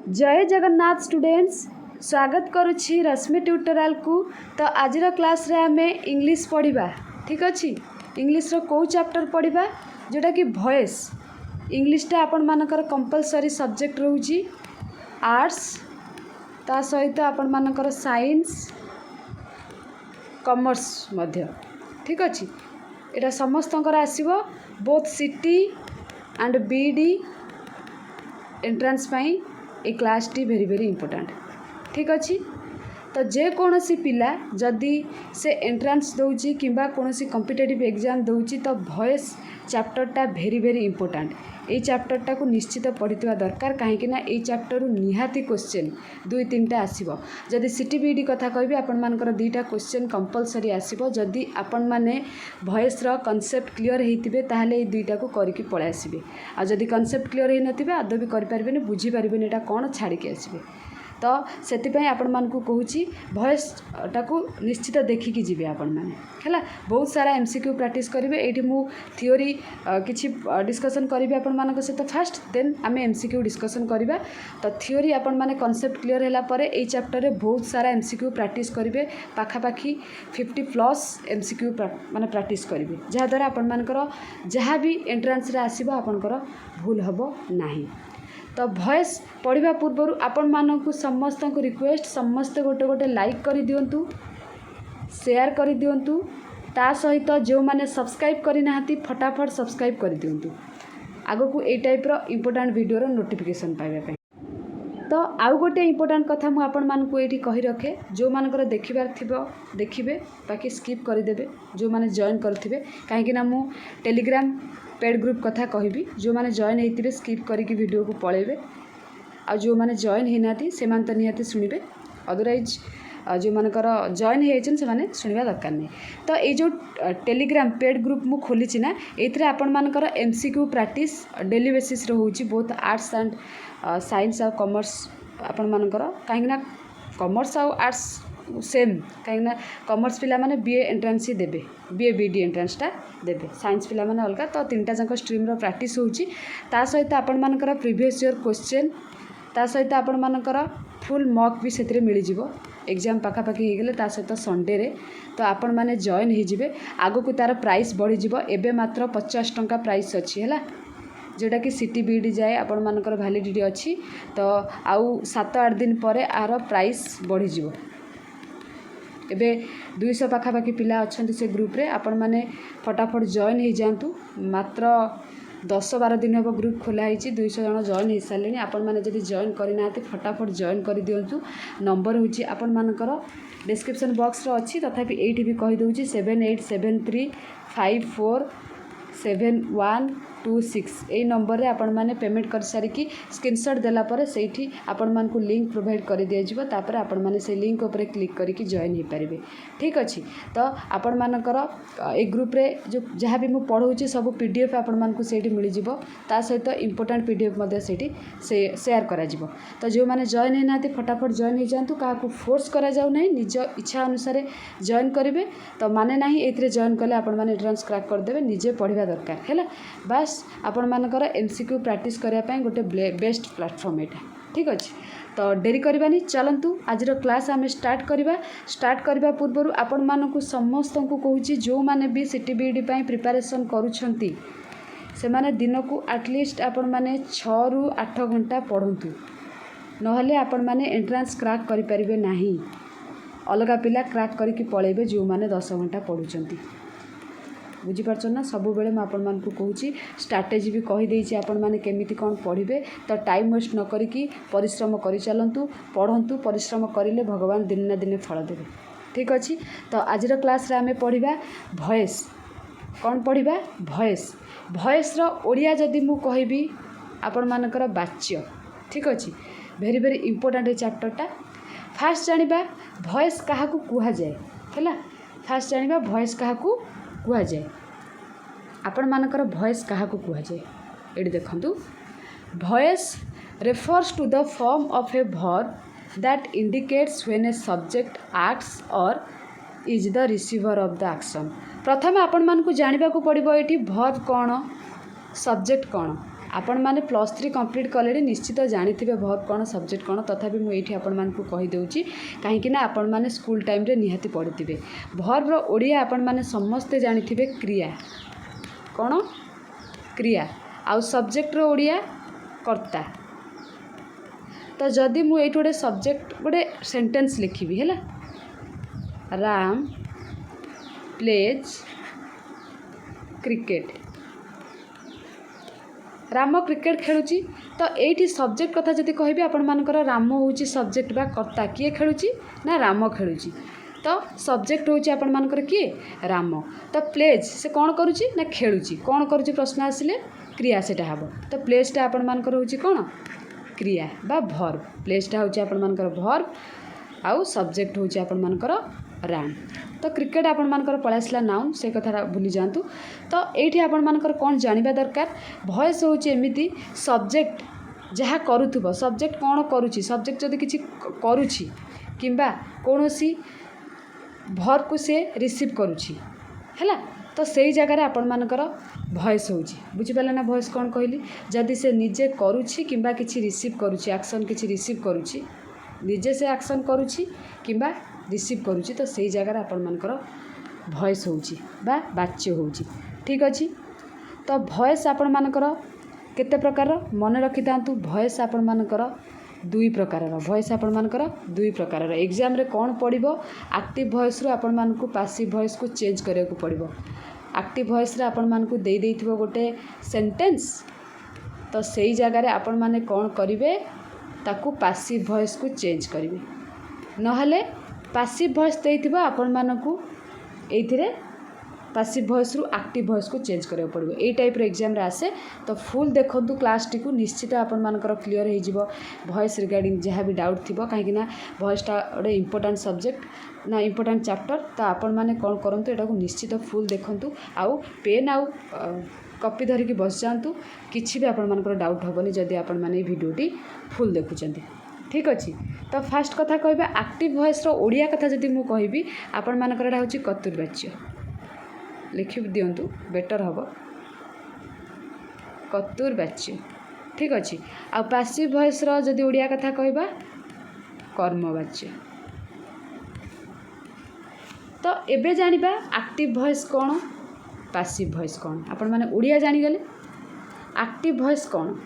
जय जगन्नाथ स्टूडेंट्स स्वागत करुछि रश्मि ट्यूटोरियल को। तो आज क्लास रे आमे इंग्लिश पढ़िबा। ठीक अच्छे इंग्लिश रो को चैप्टर पढ़िबा जोटा कि वॉइस इंग्लिशटा आपण मानकर कंपलसरी सब्जेक्ट रहउछि आर्ट्स ता सहित आपण मानकर साइंस कॉमर्स मध्य। ठीक अच्छे एटा समस्तंकर आसीबो both city and BD entrance पाई ए क्लास टी वेरी वेरी इंपोर्टेंट। ठीक अच्छे तो जे कौन सी पिला जदि से एंट्रांस दौची किंबा कौन सी कॉम्पिटिटिव एग्जाम दौची तो वॉइस चैप्टरटा वेरी वेरी इंपोर्टेंट। ये चैप्टरटा को निश्चित पढ़िथिबा दरकार कहीं ना ये चैप्टर निहाती क्वेश्चन दुई तीन टा आसीबो। जदि सिटी बीडी कथा कहबी आपण मानकर दुईटा क्वेश्चन कंपलसरी आसीबो। जदि आपण माने वॉइस रो कांसेप्ट क्लियर हेतिबे ताहले ए दुईटा को करिकि पळे आसीबे। आ जदि कांसेप्ट क्लियर हे नथिबे आदौ भी करि पारबेनी बुझी पारबेनी एटा कोन छाड़ी के आसीबे। तो से आपण मान को कहूँ वॉइस टाको निश्चित देखिकी जीवे आपण मैंने है बहुत सारा एमसीक्यू प्रैक्टिस करेंगे। ये मु थियोरी किसी डिस्कसन करी आपण मान सहित फास्ट देन आम एमसीक्यू डिस्कसन करवा। तो थियोरी आपण मैंने कॉन्सेप्ट क्लियर है पर यही चैप्टर में बहुत सारा एमसीक्यू प्रैक्टिस करेंगे पाखापाखि 50+ एमसीक्यू माने प्रैक्टिस करेंगे जहाद्वारा आपण मानकर जहाँ भी एंट्रांस रे आसीबो आपनकर भूल हबो नाही। तो वॉइस पढ़ा पूर्वर आपण मानक समस्त को रिक्वेस्ट समस्ते गोटे गोटे लाइक कर दिंतु शेयर कर दिंतु ता सहित जो मैंने सब्सक्राइब करना फटाफट सब्सक्राइब कर दिंतु आगो को ए टाइप रो इम्पोर्टेंट वीडियो नोटिफिकेशन पाइबा। तो आउ गोटे इम्पोर्टेंट कथा मु आपण मानकु एठी कहि रखे जो मानकर देखिबार थिबो देखिबे बाकी स्किप करदेबे जो माने जॉइन करथिबे काहेकि ना मु टेलीग्राम पेड ग्रुप कथा कहबी जो माने जॉइन हेतिबे स्किप करिकि वीडियो को पळेबे आ जो माने जॉइन हेनाती से मान तो निहाती सुनिबे अदरवाइज जो मानकर जॉइन हेचन से माने सुनिबा दरकार नहीं। तो ये जो टेलीग्राम पेड ग्रुप मु खोली ना एथरे आपण मानकर एमसीक्यू प्रैक्टिस डेली बेसिस रे होउची बोथ आर्ट्स एंड साइंस और कॉमर्स आपण मानकर कहीं कॉमर्स और आर्ट्स सेम कहीं कॉमर्स पिला माने बीए एंट्रांस ही देबे बीए बीडी एंट्रांसटा देबे साइंस पिला माने अलगा। तो तीनटा जाक स्ट्रीम रो प्रैक्टिस होउची ता सहित आपण मानकर प्रीवियस ईयर क्वेश्चन ता सहित आपण मानकर फुल मॉक भी सेतरे मिली जिवो एग्जाम पाखापाखि हो गले ता सहित संडे रे। तो आपण माने जॉइन हो जिवे आगो को तार प्राइस बढ़ी जिवो एबे मात्र 50 टंका प्राइस अच्छी है जोटा कि सिटी बीडी जाए आपण मानकर वैलिडिटी अच्छी। तो आउ 7-8 दिन पर आर प्राइस बढ़ी जिवो एबे 200 पाखापाखि पिला अच्छा से ग्रुप रे आपण माने फटाफट जॉइन हो जातु मात्र 10-12 दिन हम ग्रुप खोला है 200 जन जॉइन हो सारे आपण मैंने जब जॉइन करना फटाफट जॉइन कर दिंतु नंबर हूँ आपण मानकर डिस्क्रिप्शन बॉक्स रो अच्छी तथापि ये भी कहीदे 7873547126 यही नंबर रे आपण माने पेमेंट कर सारिकी स्क्रीनशॉट देला पर सेठी आपण मान को लिंक प्रोवाइड कर दिया जिवो तापर आपण माने से लिंक ऊपर क्लिक करके जॉइन हो पारिबे। ठीक अच्छे तो आपण मानकर ए ग्रुप रे जो जहाँ भी मु पढ़ाऊँ सब पीडीएफ आपण मान को सेठी मिल जिवो ता सहित इंपोर्टेंट पीडीएफ मध्य सेठी शेयर करा जिवो। तो जो माने जॉइन होना फटाफट जॉइन हो जातु क्या फोर्स करा जाउ नहीं निज इच्छा अनुसार जॉइन करेंगे। तो माने ना ये जॉइन कले आपण माने एंट्रांस क्रैक करदेवे निजे पढ़ा दरकार है बास आपण मानकर एमसीक्यू प्रैक्टिस करने गोटे बेस्ट प्लेटफॉर्म एटा। ठीक अच्छे तो डेरी करवानी चलतु आज क्लास आम स्टार्ट करने पूर्व आपण मानक समस्त को कहूँ जो मैंने भी सिटी बीडी प्रिपरेशन करुछंती से माने दिन को एटलिस्ट आपण माने 6 ରୁ 8 घंटा पढ़ंतु नहले आपण माने एंट्रांस क्रैक करि परिबे नाही। अलगा पिला क्रैक करके पळेबे जो माने 10 घंटा पढ़ुचंती बुझीपार ना सब बेले मुझे कहूँ स्ट्राटेजी भी कहीदे आपण मैंने केमिति कौन पढ़े। तो टाइम वेस्ट न करिकी परिश्रम कर चलतु पढ़ंतु परिश्रम करें भगवान दिन ना दिन फल देवे। ठीक अच्छे तो आज क्लास रे आमे पढ़िबा वॉइस कौन पढ़िबा वॉइस रो ओडिया जदि मु कहबी आपण मानकर वाच्य। ठीक अच्छे वेरी वेरी इंपोर्टेंट चैप्टरटा फास्ट जानिबा वॉइस काहा को कुहा जाए है फास्ट जानिबा वॉइस काहा को कुहा जाए आपण मानकर वॉइस काहा को कुहा जाए एडी देखंतु voice refers to the form of a verb that indicates when a subject acts or is the receiver of the action. प्रथम आपण मान को जानिबा को पड़िबो एठी वर्ब कौन सब्जेक्ट कौन आपण मैंने +3 कंप्लीट कले निश्चित जानी भर्ब कौन सब्जेक्ट कौन तथापि मुझे आपण मानक कहीदे कहीं आपण मैंने स्कूल टाइम रे निहाती पढ़ी भर्ब रो ओडिया आपण मैंने समस्ते जानी क्रिया कौन क्रिया आउ सब्जेक्ट रो ओडिया कर्ता। तो जदि मुझे गोटे सब्जेक्ट गोटे सेंटेंस लिखी है Ram plays cricket Ram cricket खेलुची तो ये सब्जेक्ट कथा जदि कहि आपण मानकर राम होची सब्जेक्ट बा कर्ता किए खेलुची ना राम खेलुची तो सब्जेक्ट होची आपण मानकर किए राम। तो प्लेज से कौन करुची ना खेलुची कौन करुची प्रश्न आसिले क्रिया सेटा हबो। तो प्लेजटा आपण मानकर होची कौन क्रिया बा भर्ब प्लेसटा होची आपण मानकर भर्ब आउ सब्जेक्ट होची आपण मानकर राम। तो क्रिकेट आपण मानकर पळासला नाउन से कथा भूली जातु। तो एठी आपण मानकर कोन जानिबा दरकार वॉइस होची एमिति सब्जेक्ट जहाँ करूथबो सब्जेक्ट कौन करुची सब्जेक्ट जदि किछि करुची किंबा कोनोसी भर्ब को से रिसीव करुची हैला तो सही जगह रे आपण मानकर वॉइस होची बुझी पाले ना वॉइस कौन कहली जदि से निजे करुची किंबा किछि रिसीव करुची एक्शन किछि रिसीव करुची निजे से एक्शन करुची किंबा रिसीव करुची तो सही जगह आपण मानकर वॉइस होची बा वाच्य होची ठीक अछि। तो वॉइस आपण मानकर केते प्रकार मन रखि तांतु वॉइस आपण मानकर दुई प्रकार वॉइस आपण मानकर दुई प्रकार एग्जाम रे कौन पड़िबो एक्टिव वॉइस रो आपण मानकु पैसिव वॉइस को चेंज करिया को पड़िबो। एक्टिव वॉइस रे आपण मानकु दे देइथिबो गोटे सेंटेंस तो सही जगह रे आपण माने कौन करिवे ताकू पैसिव वॉइस को चेंज करिवे नहले पैसिव वॉइस देइथिबो आपण मानकु एथिरे पैसिव वॉइस रु एक्टिव वॉइस को चेंज करिया पड़िबो। ए टाइप रे एग्जाम रे आसे तो फुल देखंतु क्लास टी को निश्चित आपण मानकर क्लियर हो जिवो वॉइस रिगार्डिंग जहाँ भी डाउट थिबो काहे कि ना वॉइसटा गोटे इंपोर्टेंट सब्जेक्ट ना इंपोर्टेंट चैप्टर तो आपण माने कोन करंतु एटा को निश्चित फुल देखंतु आउ पेन आउ कॉपी धरिकी बस जातु किछि भी आपण मानकर डाउट हेबनी जदि आपण माने वीडियोटी फुल देखुचंती ठीक अच्छे। तो फास्ट कथा कहबा एक्टिव वॉइस रो ओडिया कथा जदि मु कहबी आपण मानकर एटा होची कतुर्वाच्य लिखि दिंतु बेटर हम कतुर्वाच्य ठीक अच्छे। आ पैसिव वॉइस रो जदि ओडिया कथा कहबा कर्मवाच्य। तो एबे जानिबा एक्टिव वॉइस कौन पैसिव वॉइस कौन आपण माने ओडिया जानि गले। एक्टिव वॉइस कौन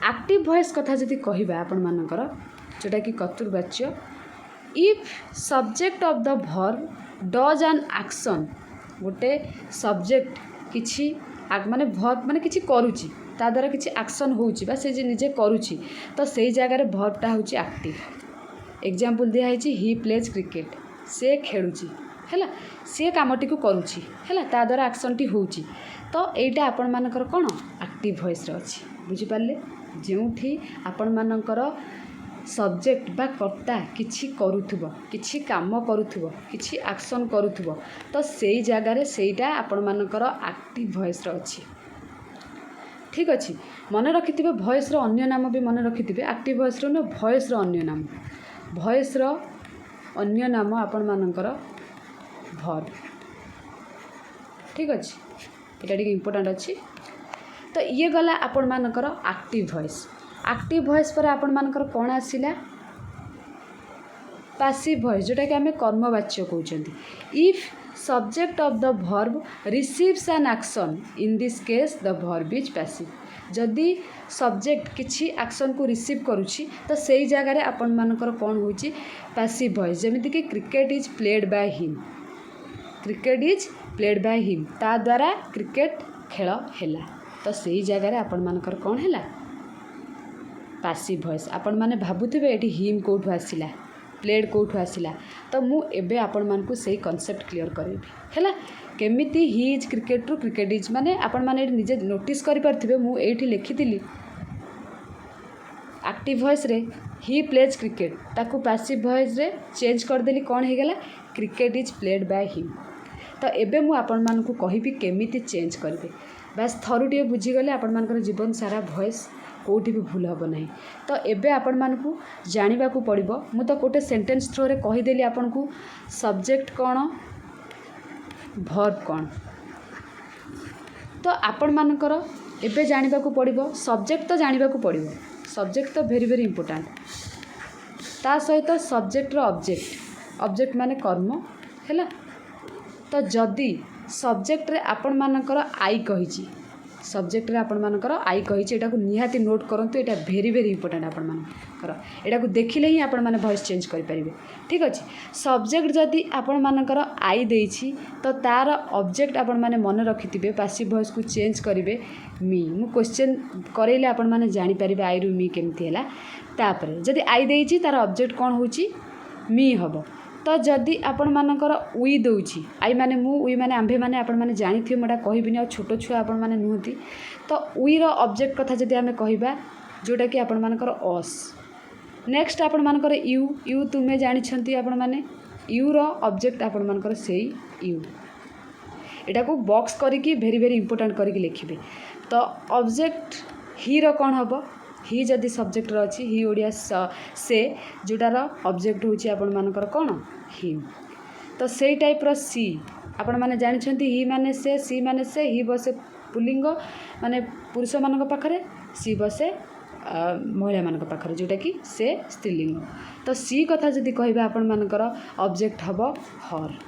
एक्टिव वॉइस कथा जदि कहबा आपण मानकर जोटा कि कतुर्वाच्य if subject of the verb does an action गोटे सब्जेक्ट किछि माने वर्ब माने किछि करूची ता द्वारा किछि एक्शन होउची बा से जे निजे करूची तो सही जगह रे वर्बटा होउची एक्टिव। एग्जांपल दिया है ही प्लेज क्रिकेट से खेलुची हैला से कामटी को करूची हैला ता द्वारा एक्शन टी होउची तो एटा आपण मानकर कोन एक्टिव वॉइस रे अछि बुझी पाले जेउठी आपण मानकर सब्जेक्ट बा कर्ता किछि करूथबो किछि काम करूथबो किछि एक्शन करूथबो तो सेई जगह रे सेईटा आपण मानकर एक्टिव वॉइस रे अछि ठीक अछि। मन रखिथिबे वॉइस रो अन्य नाम भी मन रखिथिबे एक्टिव वॉइस रो न वॉइस रो अन्य नाम वॉइस रो अन्य नाम आपण मानकर वर्ब ठीक अछि एटा टिक इंपोर्टेंट अछि। तो ये गला आपण मानकर एक्टिव वॉइस एक्टिव वॉइस पर आपण मानकर कौन आसिला पैसिव वॉइस जोटा कि आमे कर्मवाच्य कहउचंती। If subject of the verb receives an action in this case the verb is passive जदि सब्जेक्ट किछि एक्शन को रिसीव करुछि तो सही जगह रे आपण मानकर कौन होची पैसिव वॉइस जेमिति कि cricket is played by him cricket is played by him ता द्वारा क्रिकेट खेल हैला तो सही जगह रे आपण मानकर कौन हैला पैसिव वॉइस। आपण माने भाबुथिबे एठी हिम कोठु आसिला प्लेड कोठु आसिला तो मु एबे आपण मानकु सेही कांसेप्ट क्लियर करेबी हैला केमिति ही इज क्रिकेट रु क्रिकेट इज माने आपण माने एठी निजे नोटिस करि परथिबे मु एठी लिखितिली एक्टिव वॉइस रे ही प्लेज क्रिकेट ताकू पैसिव वॉइस रे चेंज कर देली कोन हे गेला cricket is played by him. तो एबे मु आपण मानकु कहिबी केमिति चेंज करबे बस थरुटिए बुझी गले आपण मानकर जीवन सारा वॉइस कोठी भी भूल हम ना। तो एबे आपण मानकु जानिबा को पड़िबो मु तो गोटे सेंटेंस थ्रो रे कहि देली आपण को सब्जेक्ट कौन वर्ब कौन तो आपण मानकर एबे जानिबा को पड़िबो सब्जेक्ट तो जानिबा को पड़िबो सब्जेक्ट तो भेरी भेरी इंपोर्टेंट ता सहित सब्जेक्ट रो ऑब्जेक्ट माने कर्म हैला तो जदि सब्जेक्ट रे आपण मानकर आई कहिची सब्जेक्ट रे आपण मानकर आई कहिची एटा को निहाती नोट करंतु एटा भेरी भेरी इंपोर्टेंट आपण मानकर एटा को देखिले ही आपण माने वॉइस चेंज करि परिबे ठीक अछि सब्जेक्ट जदि आपण मानकर आई देइछि तो तार ऑब्जेक्ट आपण माने मन रखिथिबे पासिव वॉइस को चेंज करिवे मी मु क्वेश्चन करेले आपण माने जानि परिबे आई रु मी केमति हैला तापरे जदि आई देइछि तार ऑब्जेक्ट कोन होछि मी हबो तो जदि आपण मानकर उई दउछि आई माने मु उई माने आंभे माने आपण माने जानिथिबे मोटा कहबिनी आ छोटो छुआ आपण माने नुहति तो उई रो ऑब्जेक्ट कथा जदि आमे कहिबा जोटा कि आपण मानकर अस नेक्स्ट आपण मानकर यू तुमे जानि छंती आपण माने यू रो ऑब्जेक्ट आपण मानकर सेई यू एटा को बॉक्स करिकी भेरी भेरी इंपोर्टेंट करिकी लिखिबे तो ऑब्जेक्ट ही रो कोन हबो ही जदि सब्जेक्ट अच्छी ही ओडिया से जोटार ऑब्जेक्ट होची आपण मानकर कोन हिम तो सेई टाइप रो सी आपण माने जानिछंती ही माने से सी माने से ही बसे पुल्लिंग माने पुरुष मानक पाखरे सी बसे महिला मानक पाखरे जोटा कि से स्त्रीलिंग तो सी कथा जदि कहबा आपण मानकर ऑब्जेक्ट हबो हर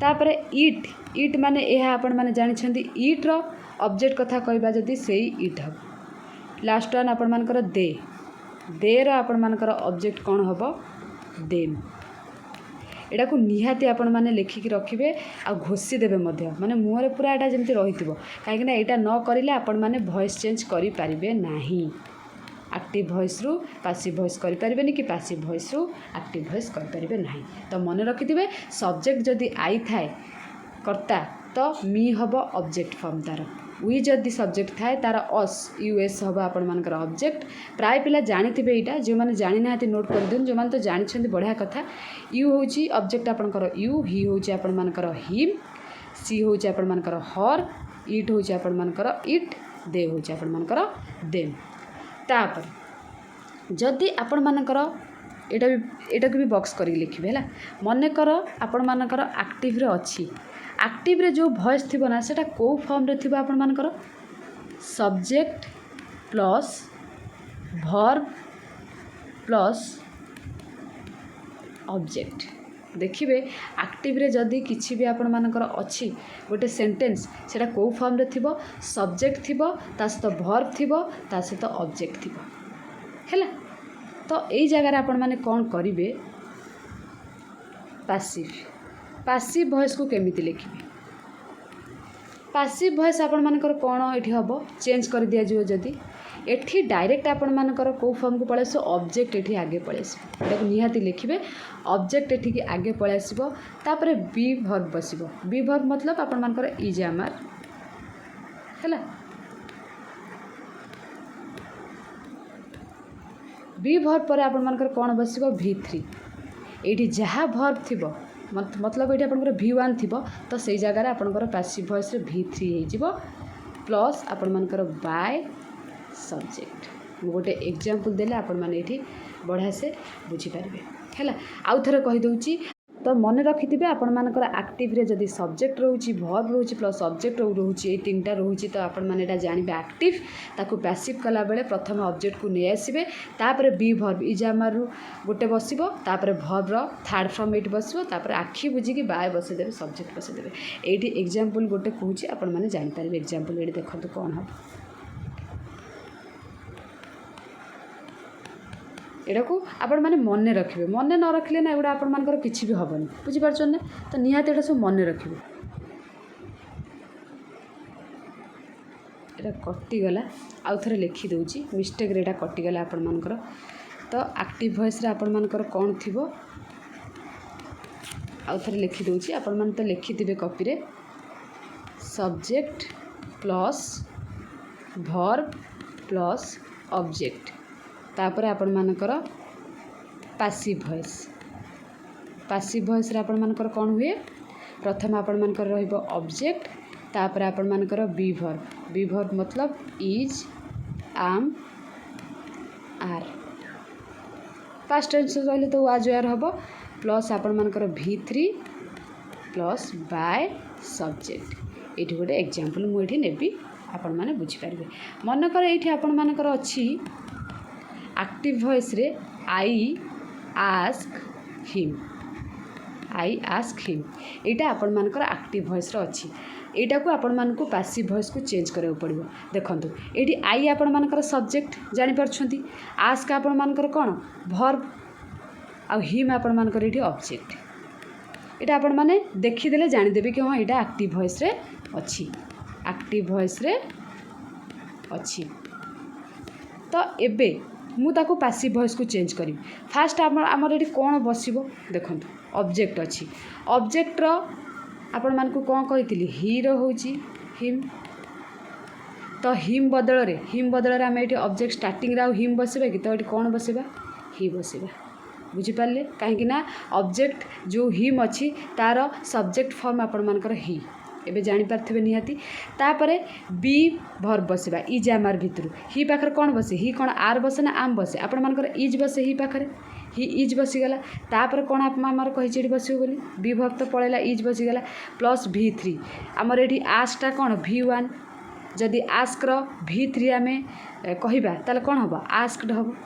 तापरे इट माने एहा आपण माने जानिछंती इट रो ऑब्जेक्ट कथा कहबा जदि सेई इट हबो लास्ट वन आपण मानकर दे रो आपण मानकर ऑब्जेक्ट कौन हबो देम एटा को निहाती आपण माने लेखिकी रखिबे आ घोषी देबे मध्य माने मुहरे पूरा एटा जेमति रहिथिबो काहे कि ना एटा न करिले आपण माने वॉइस चेंज करि परिबे नाही एक्टिव वॉइस रु पैसिव वॉइस करि परिबेनी कि पैसिव वॉइस रु एक्टिव वॉइस करि परिबे नाही तो मने रखिथिबे सब्जेक्ट जदि आई थाए कर्ता तो मी हबो ऑब्जेक्ट फॉर्म तार वी जदि सब्जेक्ट थाए तार अस यूएस हम आपण मानकर ऑब्जेक्ट प्राय पिला जानिथिबे एटा जो माने जानि नाहाती नोट कर देन जो माने तो जानिछन्ती बढ़िया कथा यू होची ऑब्जेक्ट आपनकर यू ही होची आपण मानकर हिम सी होची आपण मानकर हर इट होची आपण मानकर इट दे होची आपण मानकर देम तापर जदि आपण मानकर एटा को भी बॉक्स करी लिखिबे हैला मने कर आपण मानकर एक्टिव रे अछि एक्टिव रे जो वॉइस थिबो ना सेटा को फॉर्म रे थिबो आपण मानकर subject plus verb plus object देखिबे एक्टिव रे जदि किछि भी आपण मानकर अछि गोटे सेंटेंस सेटा को फॉर्म रे थिबो सब्जेक्ट थिबो ता सहित वर्ब थिबो ता सहित ऑब्जेक्ट थिबो हैला तो एई जगह रे आपण माने कोन करिवे पैसिव वॉइस को केमिति लिखिबे पैसिव वॉइस आपण मानकर कोन एठी हबो चेंज कर दिया जो जदि एठी डायरेक्ट आपण मानकर को फॉर्म को पळेसो ऑब्जेक्ट एठी आगे पळेसो एटा निहाती लिखिबे ऑब्जेक्ट एठी के आगे पळेसबो तापरे बी वर्ब बसिबो बी वर्ब मतलब आपण मानकर इज आमार हैला बी वर्ब पर आपण मानकर कोन बसिबो V3 एठी जहा वर्ब थिबो मतलब ये आपंकर V1 थिबो तो सही जगह आपंकर पैसिव वॉइस रे V3 हे जिवो प्लस आपण मानकर बाय सब्जेक्ट गोटे एग्जांपल देले आपण माने एठी बढ़िया से बुझी पारिबे हैला आउ थरे कहि दउची तो मन रखिथिबे आपण मानकर एक्टिव रे जदि सब्जेक्ट रहउची वर्ब रहउची प्लस ऑब्जेक्ट रहउची ए तीनटा रहउची तो आपण माने एटा जानिबे एक्टिव ताकू पैसिव कला बेले प्रथम ऑब्जेक्ट को नै आसीबे तापरे बी वर्ब इज आमार गोटे बसिबो तापरे वर्ब रो थर्ड फॉर्म एट बसिबो तापरे आखी बुझी कि बाय बसे देबे सब्जेक्ट बसे देबे एठी एग्जांपल गोटे कहूची आपण माने जानि पारिबे एग्जांपल एठी देखंतु कोन ह एटा को आपण माने मन रखिबे मन न रखले ना एटा आपण मानकर किछि भी हबनी बुझी परछन ना तो निहाते एटा सब मन रखिबे एटा कटि गला आउ थरे लिखि दउची मिस्टेक रे एटा कटि गला आपण मानकर तो एक्टिव वॉइस रे आपण मानकर कोन थिबो आउ थरे लिखि दउची आपण मान तो लिखि दिबे कॉपी रे subject plus verb plus object तापर आपण मानकर पैसिव वॉइस रे आपण मानकर कोन हुए प्रथम आपण मानकर रहइबो ऑब्जेक्ट तापर आपण मानकर बी वर्ब मतलब इज आम आर पास्ट टेंस रहले तो वाज वेयर हबो प्लस आपण मानकर V3 प्लस बाय सब्जेक्ट एठी गोटे एग्जांपल मु एठी नेबी आपण मैंने बुझीपारे। मनकर ये आपण मानकर अच्छी एक्टिव वॉइस रे I ask him, I ask him यहाँ आपण मानकर एक्टिव वॉइस अच्छी। यहाँ को आपण मानक पैसिव वॉइस को चेंज करा पड़ो। देखो ये आई आपण मानकर सब्जेक्ट जानीपार्छंती, आस्क आपण मानकर कौन वर्ब, आ हिम आपण मानकर ये ऑब्जेक्ट। यहाँ आपण मैंने देखीदे जानीदेवे कि हाँ यहाँ एक्टिव वॉइस रे अच्छी, एक्टिव वॉइस रे अच्छी। तो एबे मु ताको पैसिव वॉइस को चेंज करी। फास्ट आमर ये कौन बसो देखो ऑब्जेक्ट अच्छी, ऑब्जेक्ट रो आपण मान को कौन कही हीरो हूँ हिम। तो हिम बदल आम ये ऑब्जेक्ट स्टार्टिंग हिम बसवा कि तो ये कौन बसवा ही बसवा। बुझीपारे कहीं ऑब्जेक्ट जो हिम अच्छी तार सब्जेक्ट फॉर्म आपण मानकर ही एबे जानी पारथिबे निहाती। तापरे बी वर्ब बसवा इज आमार भितर ही पाखर कौन बसे ही कौन आर बसे ना आम बसे आपण मानकर इज बसे ही पाखरे ही इज बसीगला। तापर कौन आमार कही बसो बोली बी वर्ब तो पलैला इज बसीगला प्लस V3 आमर ये आस्कटा कौन V1 जदि आस्क V3 आम कहवा ताले कौन हम आस्कड हम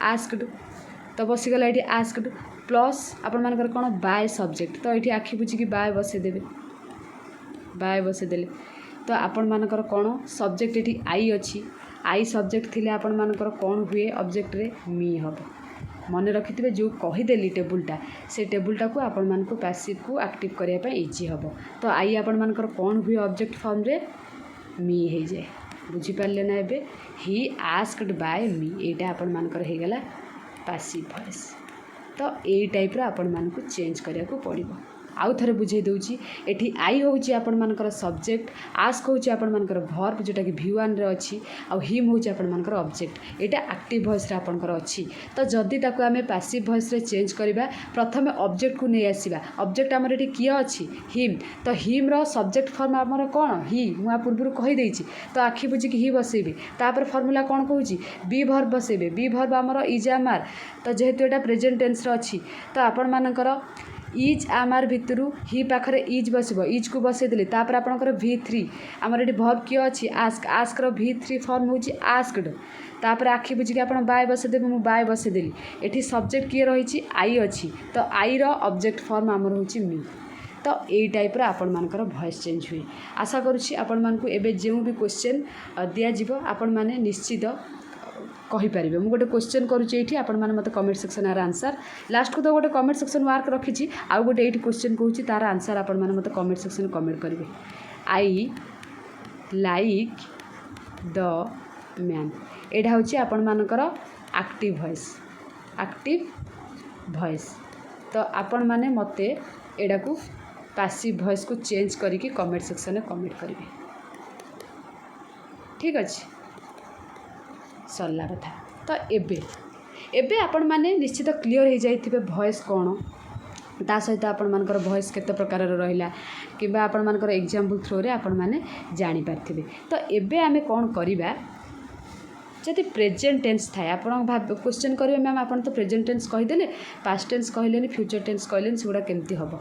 आस्कड तो बसीगला ये आस्कड प्लस आपण मानकर कौन बाय सब्जेक्ट तो ये आखि बुझिकी बाय बसईदेवे बाय बसईदेले तो आपण मानकर कौन सब्जेक्ट ये आई अच्छी आई सब्जेक्ट थिले आपण मानकर कौन हुए ऑब्जेक्ट रे मी हम मन रखिथे जो कहीदेली टेबुलटा से टेबुलटा को आपण मान को पैसिव को एक्टिव करने इजी हम। तो आई आपण मानकर कौन हुए ऑब्जेक्ट फॉर्म रे मी हो जाए। बुझीपारे ना एबे ही आस्क्ड बाय मी यहाँ आपण मानकर हो गला पैसिव वॉइस। तो यही टाइप आपण मान को चेंज करने को पड़ो। आउ थे बुझे दूची एठी आई हूँ आपण मानकर सब्जेक्ट, आस्क हूँ आपण मानकर वर्ब जोटा कि V1 रे अच्छी, आउ हिम हूँ आपण मानकर ऑब्जेक्ट यहाँ एक्टिव वॉइस रे आपणकर अच्छी। तो जदि ताको आमे पैसिव वॉइस रे चेंज करबा प्रथमे ऑब्जेक्ट को नहीं आसीबा। ऑब्जेक्ट आमर एठी किए अच्छी हिम, तो हिम रो सब्जेक्ट फॉर्म आमर कौन ही मुआ पूर्व कही देछि तो आखि बुझिकी ही बसेबे। तापर फॉर्मूला कौन कहूची बी वर्ब बसेबे, बी वर्ब आमर इज आमार तो जेहेतु एटा प्रेजेंट टेंस रे अच्छी तो आपण मानकर इज आमार भितरु ही पाखरे इज बसबो इज को बसईदेली तापर आपणकर V3 आमर ये वर्ब किए अच्छी आस्क, आस्क रो V3 फॉर्म हूँ आस्कड तापर आखि बुझिकी आपण बाय बसईदेवे मु बाय बसईदेली एठी सब्जेक्ट किए रही आई अच्छी तो आई रो ऑब्जेक्ट फॉर्म आमर हूँ मी। तो यही टाइप आपण मानकर वॉइस चेंज हुए। आशा करुच्ची आपण मानकु एबे जो भी क्वेश्चन दिया जिवो आपण माने निश्चित कहीपर। मुझे गोटे क्वेश्चन करुँची आपण मैंने मत कमेंट सेक्शन यार आंसर लास्ट को तो गोटे कमेंट सेक्शन मार्क रखी आउ गोटे ये क्वेश्चन कहूँ तार आंसर आपण मैंने मत कमेंट सेक्शन कमेंट करेंगे। आई लाइक द मैन यहाँ हूँ आपण मानकर एक्टिव वॉइस, एक्टिव वॉइस। तो आपण मैंने मते एडा को पैसिव वॉइस को चेंज करिकी कमेंट सेक्शन में कमेंट करेंगे। ठीक अच्छे सरला कथा। तो एबे आपण माने निश्चित क्लियर हो जाइथिबे वॉइस कौन ता सहित आपण मानकर वॉइस केते प्रकार रहिला कि आपण मानकर एग्जांपल थ्रू रे आपण माने जानि पारथिबे। तो एबे आमे कोन करिबा जदि प्रेजेंट टेंस थाए आपण भाव क्वेश्चन करेंगे मैम आप तो प्रेजेंट टेंस कहीदेले पास्ट टेंस कहले फ्यूचर टेंस कहले सेगुड़ा केमती हम।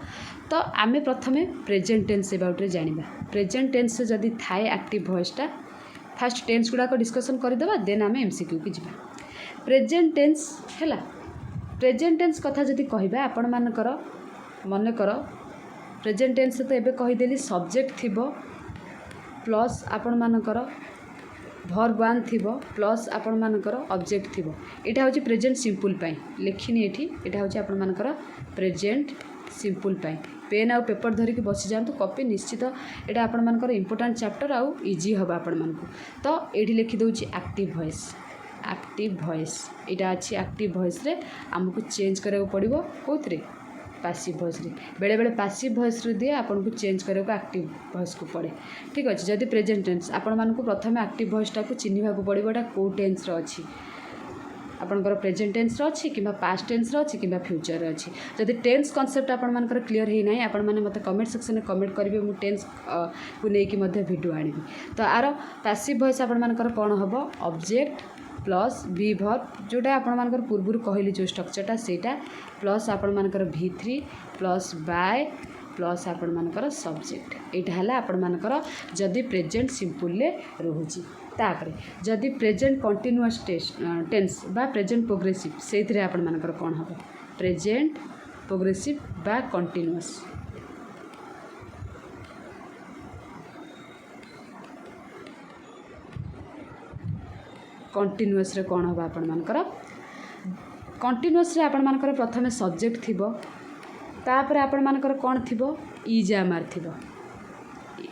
तो आम प्रथमे प्रेजेंट टेंस एबाउट जाना। प्रेजेंट टेंस जदि थाए एक्टिव वॉइसटा फास्ट टेंस गुड़ाक डिस्कसन करदेबा देन आम MCQ की जावा। प्रेजेंट टेंस है प्रेजेंट टेंस कथा जदि कहबा आपण मानकर मन कर प्रेजेंट टेंस तो एबे कहीदेली सब्जेक्ट थिबो प्लस आपण मानकर वर्ब 1 थिबो प्लस आपण मानकर ऑब्जेक्ट थिबो। एटा होची प्रेजेंट सिंपल पाई लिखिनी एठी एटा होची आपण मानकर प्रेजेंट सिंपल पाई। पेन आउ पेपर धरिकी बसी जातु कॉपी निश्चित एटा आपण मानकर इंपोर्टेंट चैप्टर आउ इजी हबा आपण मानकु। तो एठी लिखि दउची एक्टिव वॉइस, एक्टिव वॉइस एटा अछि एक्टिव वॉइस रे हमकु चेंज करबो पड़िबो कोथरे पैसिव वॉइस रे। बेले बेले पैसिव वॉइस रे दिए आपन को चेंज करबो एक्टिव वॉइस को पड़े। ठीक अछि जदि प्रेजेंट टेंस आपण मानकु प्रथमे एक्टिव वॉइस टा को चिन्हिबा को पड़िबो एटा को टेंस रे अछि आपनकर प्रेजेंट टेंस रे अछि किबा पास्ट टेंस रे अछि किबा फ्यूचर रे अछि। जदि टेंस कांसेप्ट आपण मानकर क्लियर हे नै आपण माने मते कमेंट सेक्शन में कमेंट करिवे मु टेंस को नै कि मध्ये वीडियो आनिबी। तो आरो पैसिव वॉइस आपण मानकर कोन हबो ऑब्जेक्ट प्लस बी वर्ब जोटा आपण मानकर पूर्व कहली जो स्ट्रक्चरटा सेटा प्लस आपण मानकर V3 प्लस बाय प्लस आपण मानकर सब्जेक्ट एटा हला आपण मानकर जदि प्रेजेंट सिंपल ले रहूची तापरे जदि प्रेजेंट कंटीन्यूअस टेंस बा प्रेजेंट प्रोग्रेसिव सेथिरे आपण मानकर कोन हबो प्रेजेंट प्रोग्रेसिव बा कंटीन्यूअस कंटीन्यूअस रे कोन हबो आपण मानकर कंटीन्यूअस रे आपण मानकर प्रथमे सब्जेक्ट थिबो तापर आपण मानकर कोन थिबो इज एम आर थिबो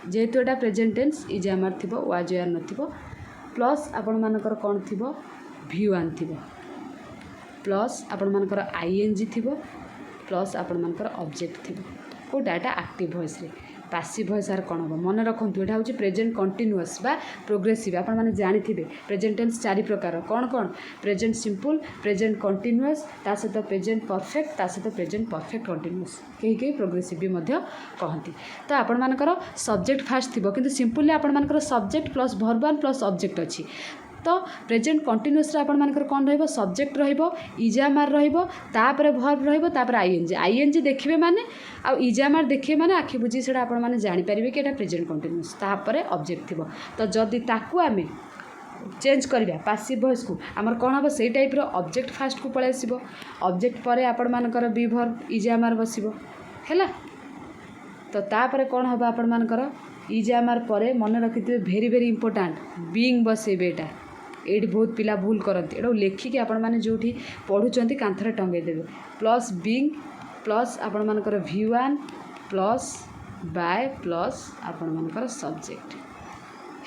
जेहेतु एटा present tense is am are थिबो वाज आर नथिबो प्लस आपण मानकर कोन थिबो V1 थिबो प्लस आपण मानकर आईएनजी थिबो प्लस आपण मानकर ऑब्जेक्ट थिबो कोटा एटा एक्टिव वॉइस रे पैसिव वॉइस आर कोन हो मन रखंतु एटा होची प्रेजेंट कंटीन्यूअस बा प्रोग्रेसिव आपण माने जानि थिबे प्रेजेंट टेंस चारि प्रकार कोन कोन प्रेजेंट सिंपल प्रेजेंट कंटीन्यूअस ता सहित प्रेजेंट परफेक्ट ता सहित प्रेजेंट परफेक्ट कंटीन्यूअस कहीं प्रोग्रेसिव भी मध्य कहती तो आपण मानकर सब्जेक्ट फास्ट थिबो किंतु सिंपल ले आपण मानकर subject plus verb plus object अछि तो प्रेजेंट कंटीन्यूअस रे आपण मानकर कोन रहइबो सब्जेक्ट रहइबो इजामार रहइबो तापरे वर्ब रहइबो तापरे आईएनजी देखिबे माने आ इजामार देखिबे माने आखि बुझी सेडा आपण माने जानि परिबे कि एटा प्रेजेंट कंटीन्यूअस तापरे ऑब्जेक्ट थिबो तो जदी ताकू आमे चेंज करिबा पैसिव वॉइस को हमर कोन हबो सेही टाइप रो ऑब्जेक्ट फास्ट को पळे आसीबो ऑब्जेक्ट परे आपण मानकर बी वर्ब इजामार बसिबो हैला तो तापरे कोन हबो आपण मानकर इजामार परे मन रखिथिबे वेरी वेरी इंपोर्टेंट बीइंग बसेबे एटा एठी बहुत पिला भूल करती एटा लेखिकी आपण माने जोठी पढुचंती कांथरे टंगै देबे प्लस बीइंग प्लस आपण मानकर V1 प्लस बाय प्लस आपण मानकर सब्जेक्ट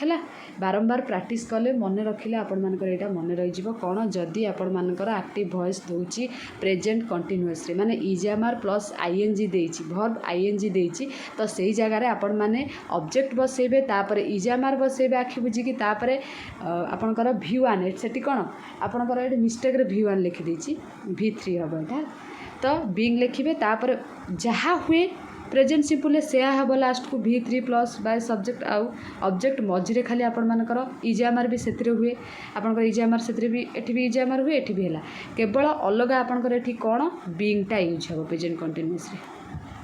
हैला बारंबार प्रैक्टिस कले मन रखिले आपण मानकर एटा मन रहि जिवो कोन जदी आपण मानकर एक्टिव वॉइस दोची प्रेजेंट कंटीन्यूअस रे माने इजामार प्लस आईएनजी देछि वर्ब आईएनजी देछि तो सेही जगह रे आपण माने ऑब्जेक्ट बसेबे तापरे इजामार बसेबे आखि बुझी कि तापरे आपनकर V1 सेठी कोन आपनकर एठी मिस्टेक रे V1 लिखि देछि V3 हबो एटा तो बीइंग लिखिबे तापरे जहा हुए प्रेजेंट सिंपल से हम लास्ट को V3 प्लस बाय सब्जेक्ट आउ ऑब्जेक्ट मझे खाली आपण मानकर इजामार भी से हुए आपंकर इजामार से भी एठी भी इजामार हुए एठी भी है केवल अलग आपंकर एठी कौन बीइंगटा यूज हम प्रेजेंट कंटीन्यूअस रे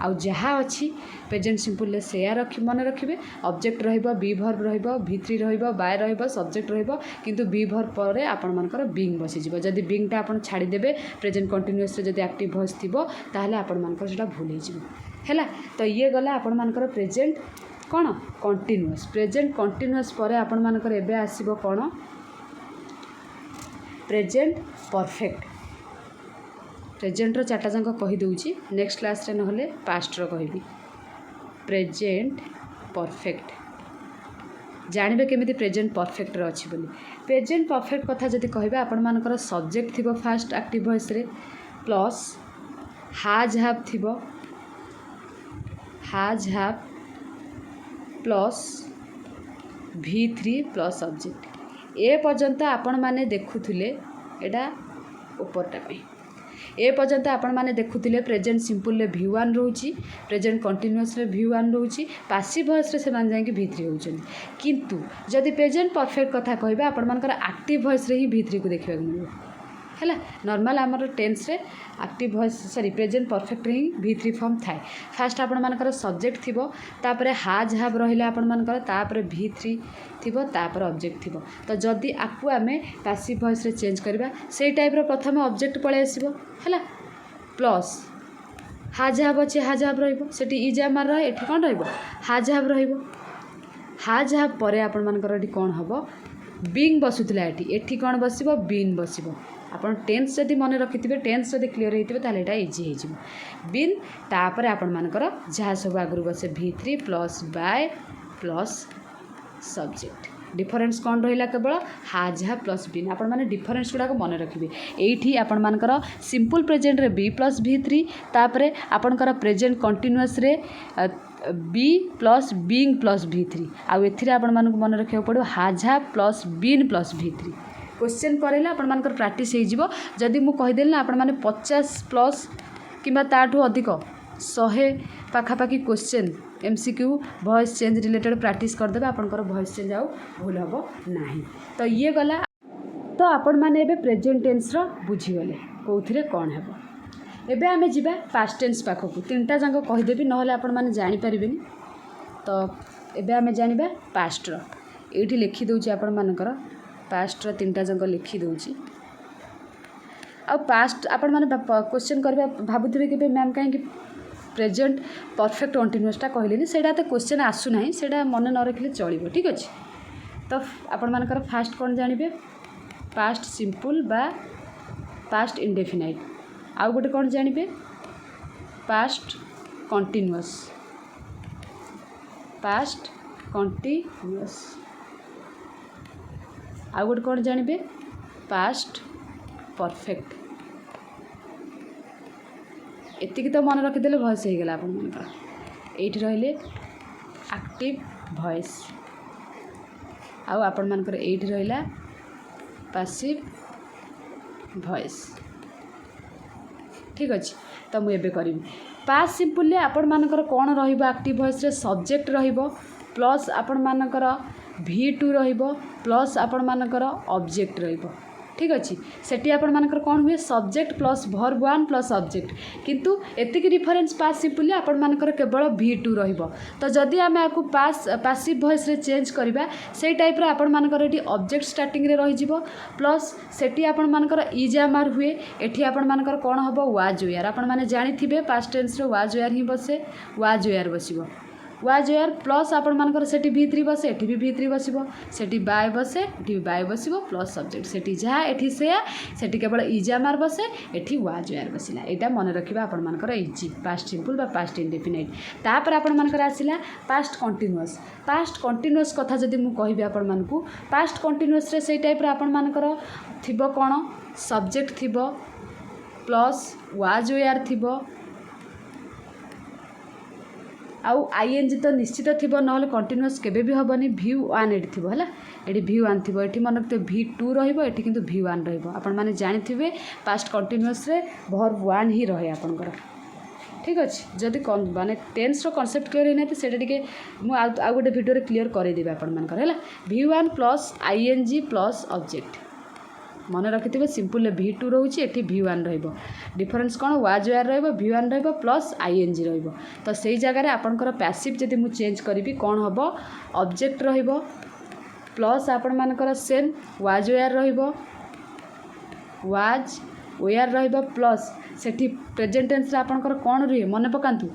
आउ जहाँ अच्छी प्रेजेंट सिंपल से मन रखिए ऑब्जेक्ट रहिबो बी वर्ब रहिबो V3 रहिबो बाय रहिबो सब्जेक्ट रहिबो किंतु बी वर्ब पर आपण मानकर बीइंग बसी जिवो जदी बीइंगटा आपण छाड़ी देबे प्रेजेंट कंटीन्यूअस रे जदी एक्टिव वॉइस थिबो ताहले आपण मानकर सेटा भूल हो जिवो हैला तो ये गला आपण मानकर प्रेजेंट कौन कंटीन्यूअस प्रेजेंट कंटीन्यूअस पर आपण मानकर एबे आसीबो कौन प्रेजेंट परफेक्ट प्रेजेंट रो चारटा जंक कहि दउची नेक्स्ट क्लास रे नहले पास्ट रो कहबी प्रेजेंट परफेक्ट जानबे केमिति प्रेजेंट परफेक्ट रो अछि बोली प्रेजेंट परफेक्ट कथा जदी कहबे आपण मानकर सब्जेक्ट थिबो फास्ट एक्टिव वॉइस रे प्लस हाज हैव थिबो has have plus V3 plus object ए पर्यंत आपण माने देखुथिले एटा ऊपरटा पई ए पर्यंत आपण माने देखुथिले प्रेजेंट सिंपल ले V1 रहउची प्रेजेंट कंटीन्यूअस रे V1 रहउची पैसिव वॉइस रे से मान जाय कि V3 होउचन किंतु जदी प्रेजेंट परफेक्ट कथा कहबे आपण मानकर एक्टिव वॉइस रे ही V3 को देखबा मिलबो हैला नॉर्मल आमर टेंस रे active voice sorry present perfect रे ही V3 फॉर्म थाए फास्ट आपण मानकर सब्जेक्ट थिबो तापरे हाज हैव रहिला आपण मानकर तापरे V3 थिबो तापरे ऑब्जेक्ट थिबो तो जदी आकु आमे पैसिव वॉइस रे चेंज करबा सेही टाइप रो प्रथम ऑब्जेक्ट पळे आसीबो हैला प्लस हाज हैव अछि हाज हैव रहिबो सेठी इजामार रहे एठी कोन रहिबो हाज हैव रहिबो हाज हैव परे आपण मानकर एठी कोन हबो बीइंग बसुतला एठी कोन बसिबो बीन बसिबो आपण टेंस जदि मन रखिथिबे टेंस जदि क्लियर हेतिबे ताले एटा इजी हे जिवो बीन तापरे आपण मानकर जहा सब आगरु बसे V3 plus by plus subject difference कौन रहिला केवल हाज हैव प्लस बीन आपण माने डिफरेंस गुडा को मन रखिबे एठी आपण मानकर सिंपल प्रेजेंट रे बी प्लस V3 तापरे आपणकर प्रेजेंट कंटीन्यूअस रे be plus being plus V3 आ एथिरे आपण मानक मन रखियो पड़ो has have plus been plus V3 question करेला आपण मानकर प्रैक्टिस हे जिवो जदी मु कहि देल ना आपण माने 50 प्लस किबा ताठू अधिक 100 पाखापाखि question MCQ voice change related practice कर देबे आपनकर वॉइस चेंज आउ भूल हबो नाही तो ये गला तो आपण माने एबे प्रेजेंट टेंस रो बुझी गले कोउथिरे कोन हेबो एबे आमे जिबा पास्ट टेन्स पाखकु तीनटा जाक कहिदेबी नहले आपण माने जानि परिबेनी। तो एबे आमे जानिबा पास्ट रो एठी लिखि दउची आपण मानकर पास्ट रो तीनटा जाक लिखि दउची। आ पास्ट आपण माने क्वेश्चन करबा भाबुथिबे कि मैम काहे कि प्रेजेंट परफेक्ट कंटीन्यूअसटा कहलेनी सेटा तो क्वेश्चन आसु नाही सेटा मन न रखिले चलिबो ठीक अछि। तो आपण मानकर फास्ट कोन जानिबे पास्ट सिंपल बा पास्ट इंडेफिनाइट। आउ गोटे कौन जानिबे पास्ट कंटीन्यूअस पास्ट कंटीन्यूअस। आउ गोटे कौन जानिबे पास्ट परफेक्ट। एतिक तो मन रखिदेले भॉइस हो गला अपन मनकर। एठी रहले एक्टिव वॉइस आउ आपण मनकर एठी रहला पैसिव वॉइस ठीक अच्छे। तो मुझे करी पास्ट सिंपल आपण मानकर कौन रहिबो एक्टिव वॉइस रे सब्जेक्ट रहिबो प्लस आपण मानकर V2 रहिबो प्लस आपण मानकर ऑब्जेक्ट रहिबो ठीक अच्छे। सेठी आपण मानकर कौन हुए subject plus verb 1 plus object किंतु एतिक डिफरेंस पास्ट सिंपल आपण मानकर केवल V2 रहिबो। तो जदि आमे आकु पैसिव वॉइस रे चेंज करबा सेई टाइप रे आपण मानकर एठी ऑब्जेक्ट स्टार्टिंग रे रहि जिवो प्लस सेठी आपण मानकर इजामार हुए एठी आपण मानकर कोन हबो वाज वेयर। आपण माने जानि थिबे पास्ट टेंस रे वाज वेयर ही बसे वाज वेयर बसिबो वाज वेयर प्लस आपण मानकर सेठी V3 बसे एठी भी V3 बसिबो सेठी बाय बसे एठी भी बाय बसिबो प्लस सब्जेक्ट सेठी जहा एठी से सेठी केवल इजामार बसे एठी वाज वेयर बसिला। एटा मन रखिबा आपण मानकर इजी पास्ट सिंपल बा पास्ट इंडेफिनाइट। तापर आपण मानकर आसिला पास्ट कंटीन्यूअस कथा जदि मु कहिबे आपण मानकू पास्ट कंटीन्यूअस रे सेई टाइप रे आपण मानकर थिबो कोन सब्जेक्ट थिबो प्लस वाज वेयर थिबो आउ आईएनजी तो निश्चित थिबो नहले कंटीन्यूअस केबे भी हबनी V1 एठी थिबो हला एठी V1 थिबो एठी मन रखते V2 रहिबो एठी किंतु V1 रहिबो। आपण माने जानि थिबे पास्ट कंटीन्यूअस रे वर्ब 1 ही रहे आपनकर ठीक अछि। जदि माने टेंस रो कांसेप्ट क्लियर हेना त सेटा टिके मु आ गोटे वीडियो रे क्लियर करै देबे आपण मानकर हला V1 plus ING plus object मन रखिथे सिंपल V2 रोचे एठी V1 रहिबो डिफरेंस कौन वाज वेयर रहिबो V1 रहिबो प्लस आईएनजी रहिबो। तो सेई जगह रे आपनकर पैसिव जदि मु चेंज करिवि कौन हबो ऑब्जेक्ट रहिबो प्लस आपण मानकर सेम वाज वेयर रहिबो वाज वेयर रहिबो प्लस सेठी प्रेजेंट टेंस रे आपनकर कौन रुहे मन पकांतु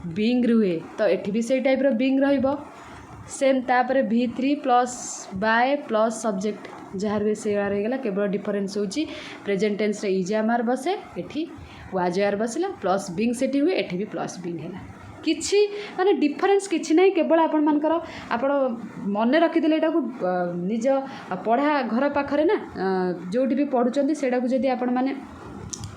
बीइंग रुहे। तो एठी भी सेई टाइप रो बीइंग रहिबो सेम तापर V3 plus by plus subject जहाँ रुए से रहीगला केवल डिफरेंस होची प्रेजेंट टेंस रे इजामार बसे एठी वाज वेयर बसला प्लस बीइंग सेठी हुए एठी भी प्लस बीइंग हैला किछि माने डिफरेंस किछि नहीं केवल आपण मानकर आपण मन रखिदेले एटा को निज पढ़ा घर पाखरे ना जोटी भी पढ़ुचंदी सेटा को जदी आपण माने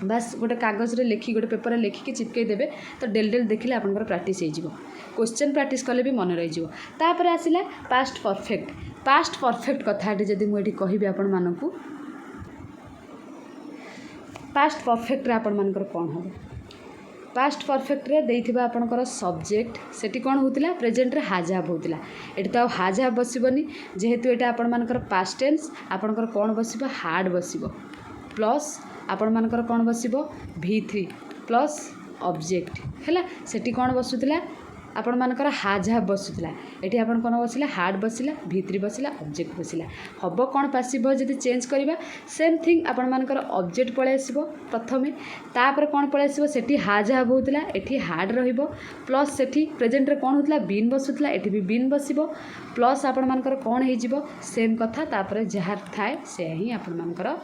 बस गोटे कागज रे लिखि गोटे पेपर रे लिखिकी चिपकई देबे तो डेल डेल देखिले आपनकर प्रैक्टिस हो जिवो क्वेश्चन प्रैक्टिस कले भी मन रही जिवो। तापर आसिला पास्ट परफेक्ट कथाटी जदि मुझे कहबी आपण मानकू पास्ट परफेक्ट रे आपण मानकर कौन हम पास्ट परफेक्ट रे देइथिबा आपनकर सब्जेक्ट सेठी कौन होतिला प्रेजेंट रे हाज हैव होतिला एठी तो हाज हैव बसिबनी जेहेतु एटा आपण मानकर पास्ट टेंस आपनकर कौन बसिबो हार्ड बसिबो प्लस आपण मानकर कौन बसिबो V3 प्लस ऑब्जेक्ट हैला सेठी कौन बसुतिला आपण मानकर हाज हैव बसुतिला एठी आपण कोन बसिला हार्ड बसिला V3 बसिला ऑब्जेक्ट बसिला हबो कौन पैसिव जदि चेंज करिबा सेम थिंग आपण मानकर ऑब्जेक्ट पळे आसीबो प्रथमे तापर कौन पळे आसीबो सेठी हाज हैव होतिला एठी हार्ड रहिबो प्लस सेठी प्रेजेंट रे कौन होतिला बीन बसुतिला एठी भी बीन बसिबो प्लस आपण मानकर कौन हे जिवो सेम कथा तापर जहार थाए से ही आपण मानकर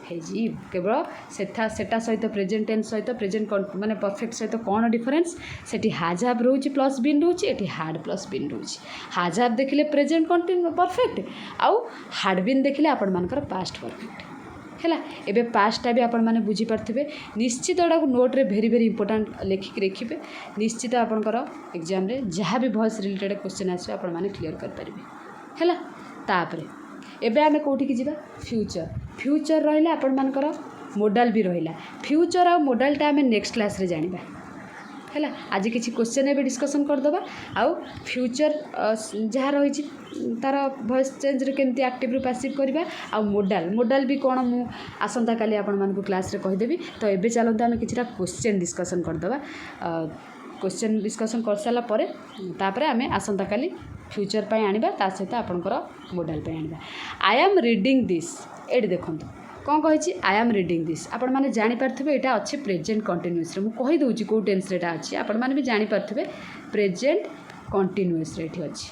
हेजी केवल सेटा सहित प्रेजेंट टेंस सहित प्रेजेंट माने परफेक्ट सहित कौन डिफरेंस सेठी हाज हैव रोची प्लस बीन रोची एठी हार्ड प्लस बीन रोची हाज हैव देखिले प्रेजेंट कंटिन्यू परफेक्ट आउ हार्ड बीन देखिले आपण मानकर पास्ट परफेक्ट हैला। एबे पास्टा भी आपण माने बुझी पारथिबे निश्चित एटा को नोट रे वेरी वेरी इंपोर्टेंट लिखिक रखिबे निश्चित आपनकर एग्जाम रे जहाँ भी वॉइस रिलेटेड क्वेश्चन आसे आपण माने क्लियर कर परिबे हैला। तापरे एबे आमे कोठी की जिबा फ्यूचर रहिला आपण मानकर मोडाल भी रहिला फ्यूचर आ मोडालटा आमे नेक्स्ट क्लास रे जानिबा है। आज किसी क्वेश्चन एवं डिस्कसन करदे आउ फ्यूचर जहाँ रही तार वॉइस चेंज केमती एक्टिव रु पैसिव करवा आ मोडाल भी कौन मु आसंता काली आपण मानक क्लास रे कहीदेवी। तो एबे चलते आम कि क्वेश्चन डिस्कसन करदे क्वेश्चन डिस्कसन कर सारा पर आम आसंता काली फ्यूचर पे आनिबा ता सहित आपनकर मोडाल पे आनिबा। आई एम रीडिंग दिस एटी देखंतु कौन कही आई एम रीडिंग दिस आपण मैंने जानीपारे यहाँ अच्छे प्रेजेंट कंटिन्यूअस मुझे कहीदे कौ टेन्स अच्छी आपण मैंने भी जानीपारे प्रेजेंट कंटिन्यूअस ये अच्छी।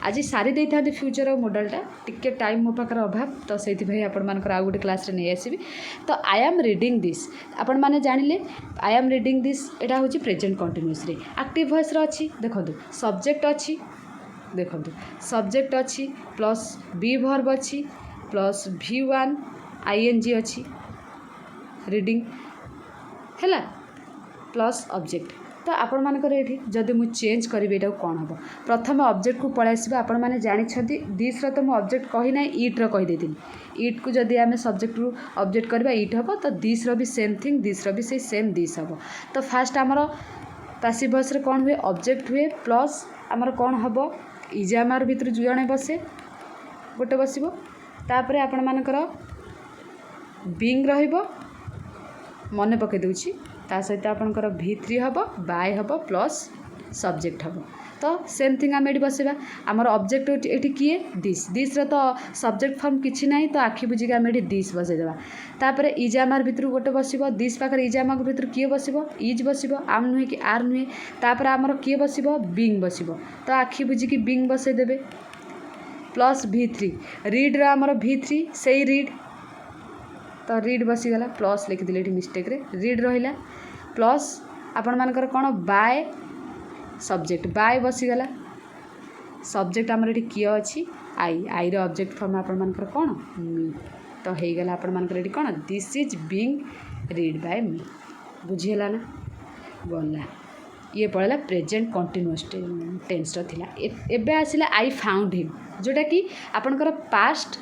आज सारी दे था फ्यूचर और मोडालटा टिके टाइम मो पाखर अभाव तो से आपण मानकर आउ गोटे क्लास रे नहीं आसबि। तो आई एम रीडिंग दिस आपण मैंने जानिले आई एम रीडिंग दिस एटा होची प्रेजेंट कंटिन्यूअस रे एक्टिव वॉइस रे अच्छी देखंतु सब्जेक्ट अच्छी देखंतु सब्जेक्ट अच्छी प्लस बी वर्ब अच्छी प्लस V1 ING अच्छी रीडिंग है प्लस ऑब्जेक्ट। तो आपण मानकर ये जदि मुझे चेंज करी एटा कौन हम प्रथम ऑब्जेक्ट को पळै आसबा आपण माने जानिछथि दिस रो तो मु ऑब्जेक्ट कही ना इट रो कही देथिन इट को जदि आमे सब्जेक्ट रु ऑब्जेक्ट करबा इट हबो तो दिस रो भी सेम थिंग दिस रो भी से सेम दिस हबो। तो फास्ट हमर पैसिव वॉइस रे कौन हुए ऑब्जेक्ट हुए प्लस हमर कौन हबो इजामार भितर जणे बसे गोटे बसिबो तापरे आपण मानकर बीइंग रहिबो मने पके दउछि ता सहित आपनकर V3 हबो बाय हबो प्लस सब्जेक्ट हबो। तो सेम थिंग आम ये बसवा आमर ऑब्जेक्ट ये किए दिस रो तो सब्जेक्ट फॉर्म किछि नाही तो आखि बुझिक आम ये दिस बसईदेवा तापर इजामार भितर गोटे बसिबो दिस पाखर इजामा भितर किए बसिबो इज बसिबो आम नुहे कि आर नुहे तापर आमर किए बसिबो बीइंग बसिबो तो आखि बुझिक बीइंग बसईदेबे प्लस V3 रीड रो आमर V3 सेई रीड तो रीड बसीगला प्लस लिखिदेली ये मिस्टेक रे रीड रहिला प्लस आपण मानकर कौन बाय सब्जेक्ट बाय बसीगला सब्जेक्ट आमर ये किए अच्छी आई रो ऑब्जेक्ट फॉर्म आपण मानकर कौन मी तो हो गला आपण मानकर ये कौन this is being read by me बुझीगला ना गला ये पड़ेगा प्रेजेंट कंटिन्यूअस टेन्स थिला। एबे आसिला आई फाउंड हिम जोटा कि आपनकर पास्ट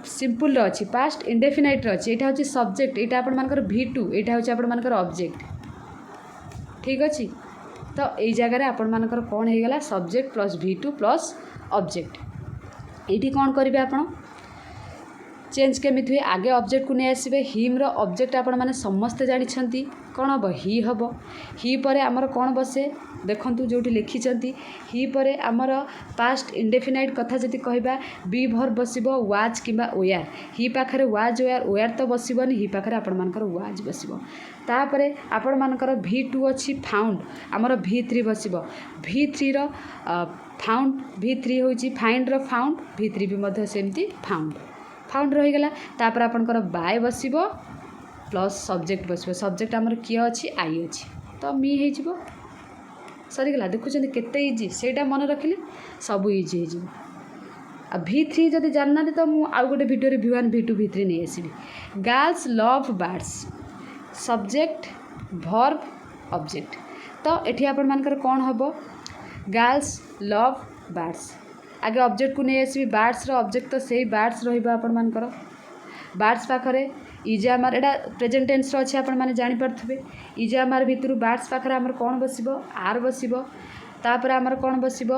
सिंपल अच्छी पास्ट इंडेफिनाइट अच्छी यहाँ हूँ सब्जेक्ट यहाँ आपण मानकर V2 यहाँ हूँ आपण मानकर ऑब्जेक्ट ठीक अच्छी। तो यही जगह आपण मानकर कौन हो गला subject plus V2 plus object ये कौन करेंगे आपण चेंज केमिति हुए आगे ऑब्जेक्ट को नहीं आसबे हिम रो ऑब्जेक्ट आपण माने समस्ते जानिछंती कौन हम ही परे आमर कौन बसे देखंतु जोटी लिखिछंती ही परे आमर पास्ट इंडेफिनाइट कथा जति कहबा बी वर्ब बसिबो वाज किबा वेयर ही पाखरे वाज वेयर तो बसिबोनी ही पाखरे आपण मानकर वाज बसिबो तापरे आपण मानकर V2 अछि फाउंड आमर V3 बसिबो V3 रो फाउंड V3 होची फाइंड रो फाउंड V3 भी मध्य सेमती फाउंड रहीगला तापर आपनकर बाय बसिबो प्लस सब्जेक्ट बसिबो सब्जेक्ट आमर किए अच्छी आई अच्छी तो मी हो सरीगला देखुं केते इजी सेटा मन रखिले सब इजी हो आ V3 जदि जानना तो मु आउ गोटे वीडियो रे V1 V2 V3 नहीं आसबि। Girls love birds subject verb object तो एठी आपण मानकर कौन हबो गर्ल्स लव बर्ड्स आगे ऑब्जेक्ट को नहीं आसबि बर्ड्स रो ऑब्जेक्ट तो सेही बर्ड्स रहिबो आपण मानकर बर्ड्स पाखरे इजामार एटा प्रेजेंट टेन्स रो अछि आपण माने जानि परथबे इजामार भितर बर्ड्स पाखरे हमर कौन बसिबो आर बसिबो तापर हमर कौन बसिबो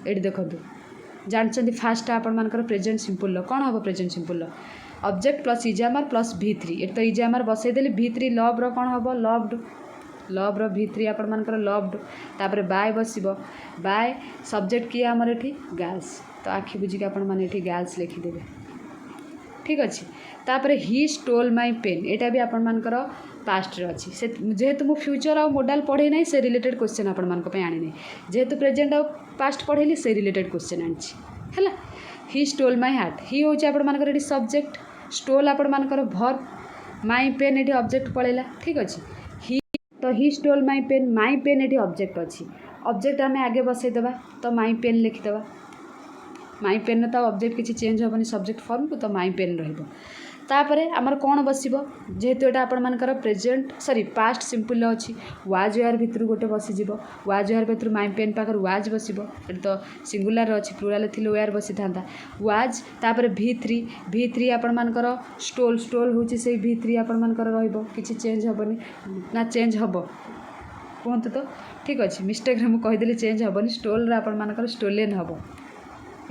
एठी देखंतु जानचंदी फास्ट आपण मानकर प्रेजेंट सिंपल लो कौन हबो प्रेजेंट सिंपल लो ऑब्जेक्ट प्लस इजामार प्लस V3 एठी तो इजामार बसई देली V3 लव रो कौन हबो लव रो V3 आपण मानकर लव्ड तापर बाय बसिबो बाय सब्जेक्ट किए हमर एठी गर्ल्स तो आखि बुझी के आपण माने एठी गर्ल्स लिखि देबे ठीक अच्छे। तापर ही स्टोल माय पेन एटा भी आपण मानकर पास्ट रे अच्छी से जेहेतु मु फ्यूचर आ मोडाल पढ़े नहीं से रिलेटेड क्वेश्चन आपण मानक पे आनी नहीं जेहेतु प्रेजेंट आ पास्ट पढ़ेली से रिलेटेड क्वेश्चन आनी है। ही स्टोल माय हार्ट ही हूँ आपण मानकर एठी सब्जेक्ट स्टोल आपण मानकर वर्ब माय पेन एठी ऑब्जेक्ट पड़ेला ठीक अच्छे। ही तो ही स्टोल माय पेन एठी ऑब्जेक्ट अच्छी ऑब्जेक्ट आम आगे बसईदेवा तो माय पेन लिखिदेवा माई पेन तो ऑब्जेक्ट किसी चेंज हेनी सब्जेक्ट फॉर्म को तो माई पेन रहिबो तापरे आमर कौन बसिबो जेहेतु एटा आपण मानकर प्रेजेंट सॉरी पास्ट सिंपल अच्छी वाज वेयर भितर गोटे बसीजिबो वाज वेयर भितर माई पेन पाखर वाज बसिबो एटा तो सिंगुलर अच्छी प्लुराल थिले वेयर बसी थांता वाज तापरे V3 आपण मानकर स्टोल होची से V3 आपण मानकर रहिबो किछि चेंज हेबनी ना चेंज हबो कहतु तो ठीक अच्छे मिस्टेक्रे मुझे कहीदेली चेंज हेनी स्टोल आपर स्टोलेन हम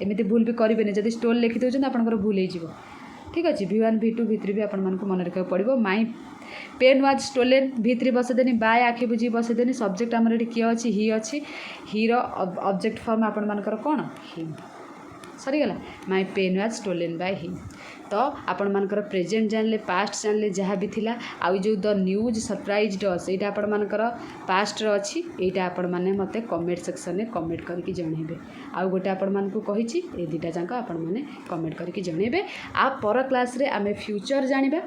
एमती भूल भी करेंगे जब स्टोल लिखी देते आपंकर भूल हो ठीक अच्छे V1 V2 V3 भी आपण मन रखा पड़ो my pen was stolen V3 बसदेनी बाय आखि बुझी बसदेनी सब्जेक्ट आमर ये किए अच्छी ही ऑब्जेक्ट फॉर्म आपण मानकर कौन हिम सरीगला my pen was stolen by him तो आपण मानकर प्रेजेंट जानले पास्ट जानले जहाँ भी थिला आउ जो द न्यूज सरप्राइज्ड अस एटा आपण मानकर पास्ट रो अछि एटा आपण माने मते कमेंट सेक्शन में कमेंट करके जणेबे आउ गोटे आपण मानकु कहिछि ए दुटा जांक आपण माने कमेंट करके जणेबे आ पर क्लास रे आमे फ्यूचर जानिबा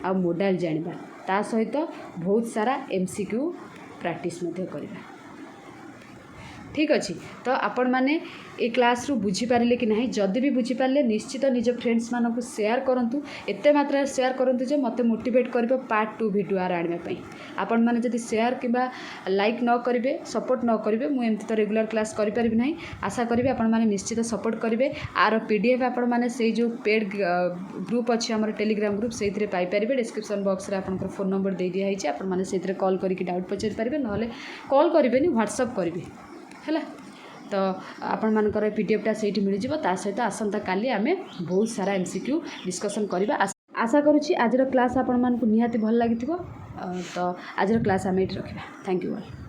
आ मॉडल जानिबा ता सहित बहुत सारा MCQ प्रैक्टिस मध्य करबा ठीक अच्छे तो आपण मैंने ए क्लास रू बुझी पारे कि नहीं जदि भी बुझी पारे निश्चित निज फ्रेंड्स मानक शेयर करूँ एत मात्रा शेयर करूँ जो मत मोटिवेट कर पार्ट 2 वीडियो आने आपण मैंने जब शेयर कि लाइक न करेंगे सपोर्ट न करेंगे मुझे तो रेगुलर क्लास करें ना आशा करी आपण मैंने निश्चित सपोर्ट करेंगे आर PDF आपण मैंने से जो पेड ग्रुप अच्छे आम टेलीग्राम ग्रुप से पाइपर डिस्क्रिप्शन बॉक्स रे आपन फोन नंबर दे दिया है आपण मैंने से कॉल करके डाउट पचारि पारे ना कॉल करेंगे व्हाट्सअप करेंगे है तो आपण मानकर PDF से मिल जाव सहित आसंता काली आमे बहुत सारा MCQ डिस्कसन करवा आशा करुँची आज क्लास आपण मानकु निहाती भल लगी तो आज क्लास आमे रखा थैंक यू ऑल।